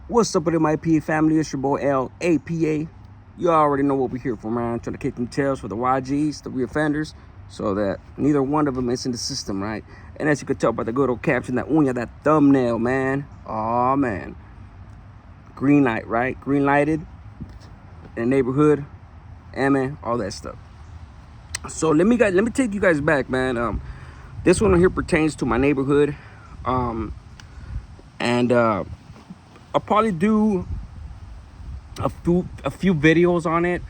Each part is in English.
What's up with MIP family? It's your boy LAPA. You already know what we're here for, man. Trying to kick them tails for the YGs, the reoffenders, so that neither one of them is in the system, right? And as you can tell by the good old caption, that uña, that thumbnail, man. Oh man. Green light, right? Green lighted in the neighborhood, and man, all that stuff. So let me take you guys back, man. This one here pertains to my neighborhood. I'll probably do a few videos on it,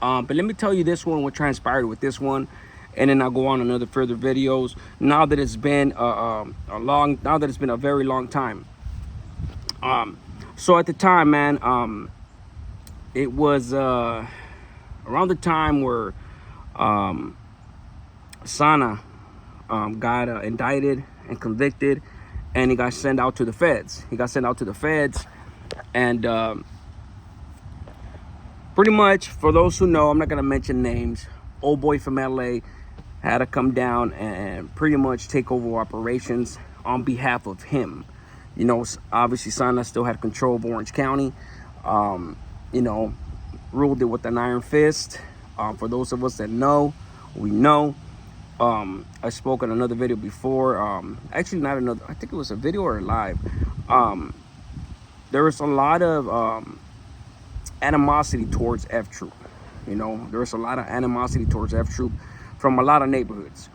but let me tell you this one, what transpired with this one, and then I'll go on another further videos. Now that it's been a very long time. So at the time, man, it was around the time where Santana got indicted and convicted, and he got sent out to the feds. And pretty much, for those who know, I'm not gonna mention names, old boy from LA had to come down and pretty much take over operations on behalf of him. You know, obviously Santana still had control of Orange County. You know, ruled it with an iron fist. For those of us that know, we know. I spoke on another video before. Actually, not another. I think it was a video or a live. There was a lot of animosity towards F Troop. You know, there was a lot of animosity towards F Troop from a lot of neighborhoods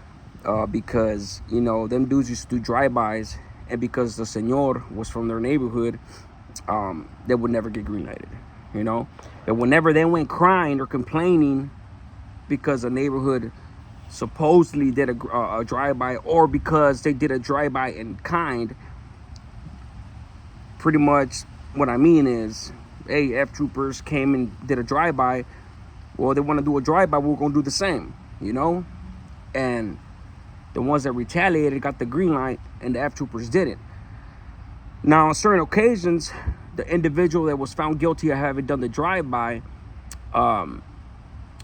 because, you know, them dudes used to do drive-bys, and because the señor was from their neighborhood, they would never get green-lighted. You know, that whenever they went crying or complaining because a neighborhood supposedly did a drive-by, or because they did a drive-by in kind, pretty much what I mean is, hey, F troopers came and did a drive-by. Well, they want to do a drive-by, we're gonna do the same, you know. And the ones that retaliated got the green light, and the F troopers didn't. Now, on certain occasions, the individual that was found guilty of having done the drive-by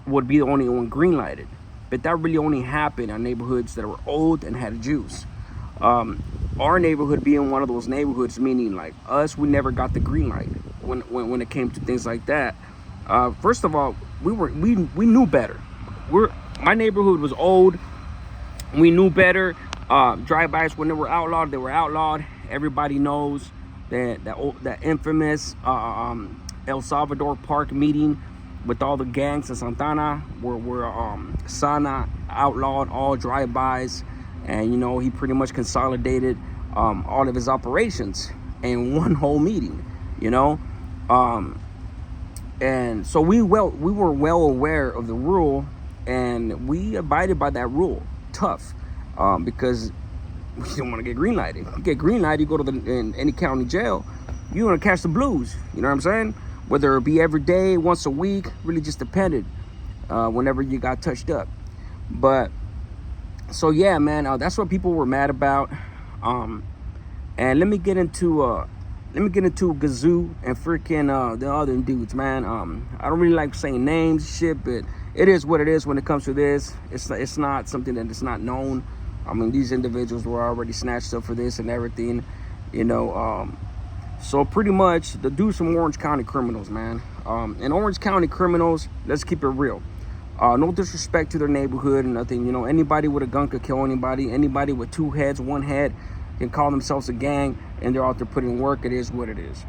would be the only one green lighted. But that really only happened on neighborhoods that were old and had juice. Our neighborhood being one of those neighborhoods, meaning like us, we never got the green light when it came to things like that. First of all, we knew better. My neighborhood was old. We knew better. Drive-bys, when they were outlawed, they were outlawed. Everybody knows that infamous El Salvador Park meeting with all the gangs in Santana, where Santana outlawed all drive-bys, and, you know, he pretty much consolidated all of his operations in one whole meeting, you know. And so we were well aware of the rule, and we abided by that rule tough, because we didn't want to get green lighted. You get green lighted, you go to in any county jail, you're gonna catch the blues. You know what I'm saying? Whether it be every day, once a week, really just depended whenever you got touched up. But so yeah, man, that's what people were mad about. And let me get into Gazoo and freaking the other dudes, man. I don't really like saying names, shit, but it is what it is when it comes to this. It's not something that is not known. I mean, these individuals were already snatched up for this and everything, you know. So pretty much the dudes from Orange County criminals, man. And Orange County criminals, let's keep it real. No disrespect to their neighborhood and nothing. You know, anybody with a gun could kill anybody. Anybody with two heads, one head, can call themselves a gang, and they're out there putting work. It is what it is.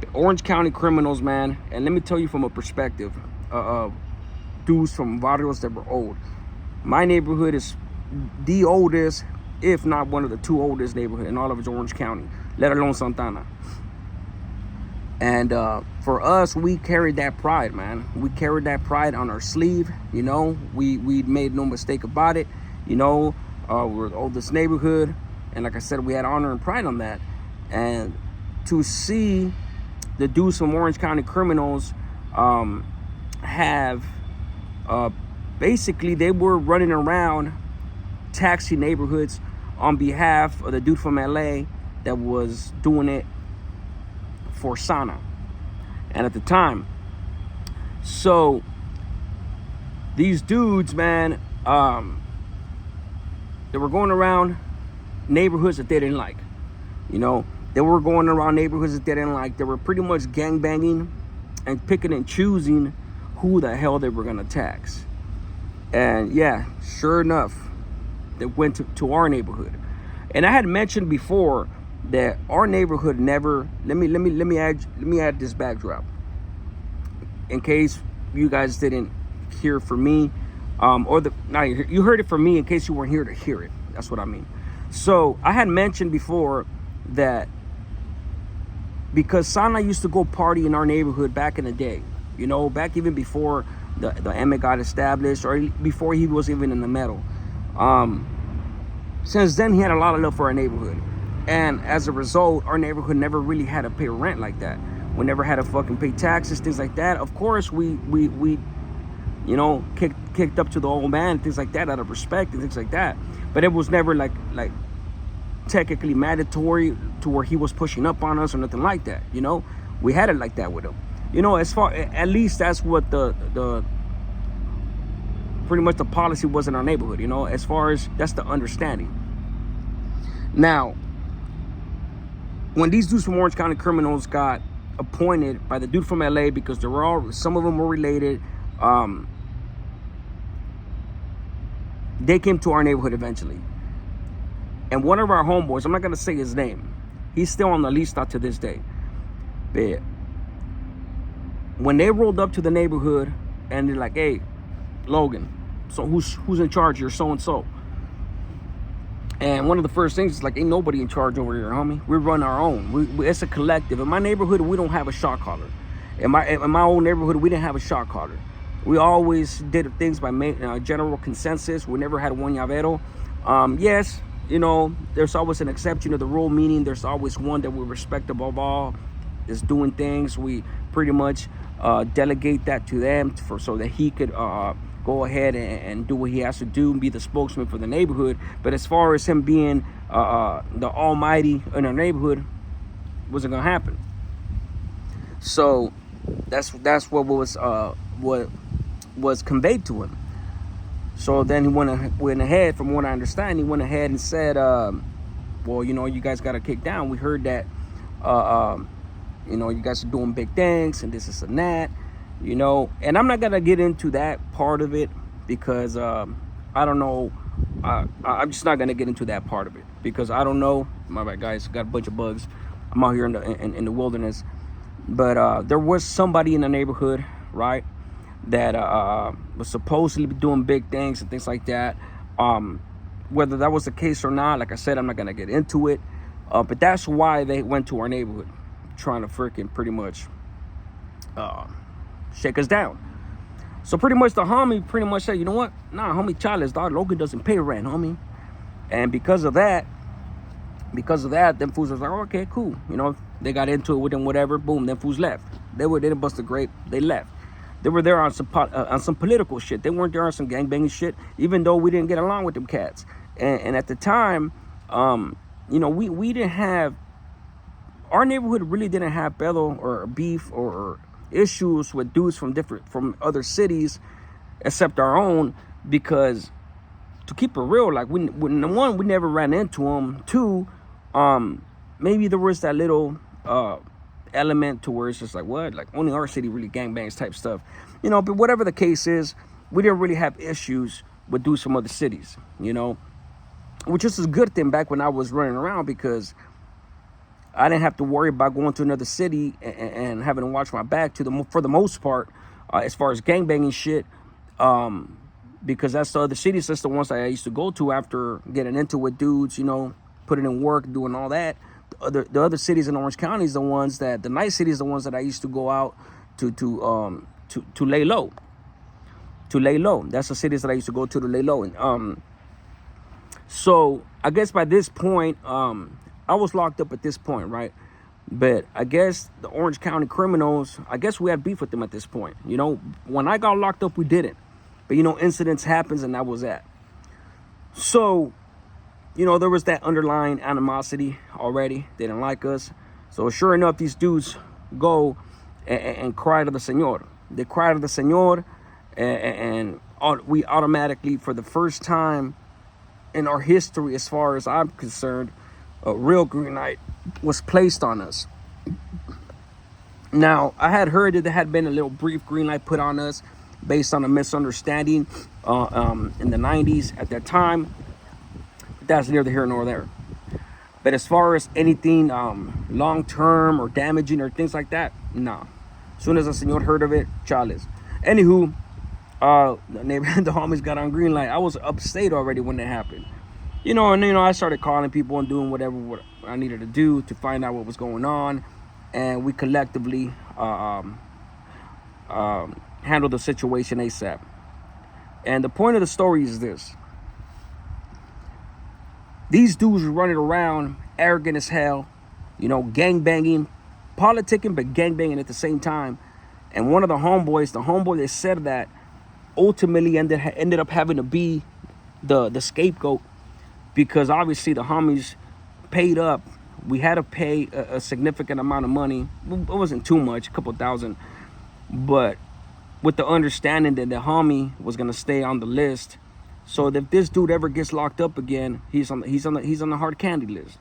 The Orange County criminals, man. And let me tell you from a perspective of dudes from barrios that were old. My neighborhood is the oldest, if not one of the two oldest neighborhoods in all of Orange County, let alone Santana. And for us, we carried that pride, man. We carried that pride on our sleeve. You know, we made no mistake about it. You know, we're the oldest neighborhood, and like I said, we had honor and pride on that. And to see the dudes from Orange County criminals have basically, they were running around taxi neighborhoods on behalf of the dude from LA that was doing it for Santana, and at the time. So these dudes, man, they were going around neighborhoods that they didn't like. You know, They were going around neighborhoods that they didn't like. They were pretty much gang banging and picking and choosing who the hell they were gonna tax. And yeah, sure enough, they went to our neighborhood. And I had mentioned before that our neighborhood never. Let me add this backdrop in case you guys didn't hear from me, you heard it from me in case you weren't here to hear it. That's what I mean. So I had mentioned before that because Sana used to go party in our neighborhood back in the day, back even before the Emmett got established or before he was even in the metal. Since then, he had a lot of love for our neighborhood. And as a result, our neighborhood never really had to pay rent like that. We never had to fucking pay taxes, things like that. Of course, we kicked up to the old man, things like that, out of respect and things like that. But it was never like technically mandatory to where he was pushing up on us or nothing like that. We had it like that with him. At least that's what the pretty much the policy was in our neighborhood. As far as that's the understanding. Now, when these dudes from Orange County Criminals got appointed by the dude from LA, because some of them were related, they came to our neighborhood eventually. And one of our homeboys, I'm not gonna say his name, he's still on the lista to this day. But when they rolled up to the neighborhood and they're like, "Hey, Logan, so who's in charge here, so and so?" And one of the first things is like, "Ain't nobody in charge over here, homie. We run our own. It's a collective. In my neighborhood, we don't have a shot caller. In my own neighborhood, we didn't have a shot caller. We always did things by general consensus. We never had one llavero. Yes, there's always an exception to the rule, meaning there's always one that we respect above all is doing things. We pretty much delegate that to them so that he could go ahead and do what he has to do and be the spokesman for the neighborhood. But as far as him being the almighty in our neighborhood, wasn't gonna happen. So that's what was conveyed to him. So then he went ahead, from what I understand, he went ahead and said, well, you guys got to kick down. We heard that, you guys are doing big things and this and that, and I'm not going to get into that part of it because I don't know. I'm just not going to get into that part of it because I don't know. My bad, guys, got a bunch of bugs. I'm out here in the wilderness. But there was somebody in the neighborhood, right, that was supposedly doing big things and things like that. Whether that was the case or not, like I said, I'm not going to get into it. But that's why they went to our neighborhood, trying to freaking pretty much shake us down. So pretty much the homie pretty much said, "You know what? Nah, homie, chales, dog. Logan doesn't pay rent, homie." And because of that, them fools was like, "Oh, okay, cool." They got into it with them, whatever. Boom, them fools left. They didn't bust a grape. They left. They were there on some political shit. They weren't there on some gangbanging shit, even though we didn't get along with them cats. And at the time, we didn't have, our neighborhood really didn't have pedo or beef or issues with dudes from other cities, except our own, because to keep it real, like we never ran into them. Two, maybe there was that little element to where it's just like, what, like only our city really gangbangs type stuff, but whatever the case is, we didn't really have issues with dudes from other cities, which is a good thing back when I was running around, because I didn't have to worry about going to another city and having to watch my back for the most part, as far as gangbanging shit, because that's the other cities, that's the ones that I used to go to after getting into with dudes, putting in work, doing all that. The other cities in Orange County is the ones that, the nice cities, the ones that I used to go out to lay low. To lay low. That's the cities that I used to go to lay low. And so I guess by this point, I was locked up at this point, right? But I guess the Orange County Criminals, I guess we had beef with them at this point. When I got locked up, we didn't. But incidents happens, and that was that. So there was that underlying animosity already. They didn't like us. So sure enough, these dudes go and cry to the Señor. They cry to the Señor, and we automatically, for the first time in our history, as far as I'm concerned, a real green light was placed on us. Now, I had heard that there had been a little brief green light put on us based on a misunderstanding in the 90s at that time. But that's neither here nor there. But as far as anything long-term or damaging or things like that, nah. As soon as the señor heard of it, chales. Anywho, the neighbor, the homies got on green light. I was upstate already when it happened. I started calling people and doing whatever what I needed to do to find out what was going on. And we collectively handled the situation ASAP. And the point of the story is this. These dudes were running around, arrogant as hell, gang banging, politicking, but gang banging at the same time. And one of the homeboy that said that, ultimately ended up having to be the scapegoat, because obviously the homies paid up. We had to pay a significant amount of money. It wasn't too much, a couple thousand, but with the understanding that the homie was gonna stay on the list. So that if this dude ever gets locked up again, he's on the hard candy list,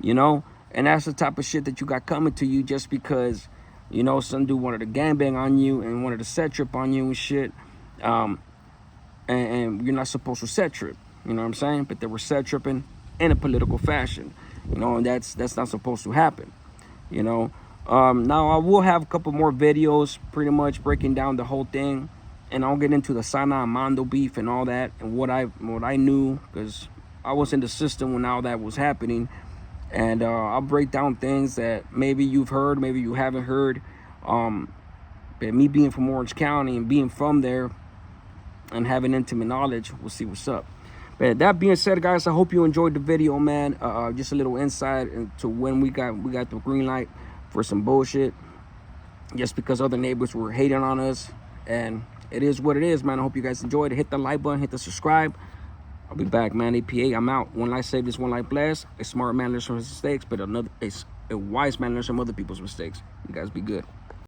And that's the type of shit that you got coming to you just because, some dude wanted to gangbang on you and wanted to set trip on you and shit. And you're not supposed to set trip, you know what I'm saying? But they were set tripping in a political fashion, and that's not supposed to happen, Now I will have a couple more videos pretty much breaking down the whole thing. And I'll get into the Sana and Mando beef and all that and what I knew, because I was in the system when all that was happening. And I'll break down things that maybe you've heard, maybe you haven't heard. But me being from Orange County and being from there and having intimate knowledge, we'll see what's up. But that being said, guys, I hope you enjoyed the video, man. Just a little insight into when we got the green light for some bullshit, just because other neighbors were hating on us. And it is what it is, man. I hope you guys enjoyed it. Hit the like button, hit the subscribe. I'll be back, man. APA, I'm out. One life saved is one life blessed. A smart man learns from his mistakes, but a wise man learns from other people's mistakes. You guys be good.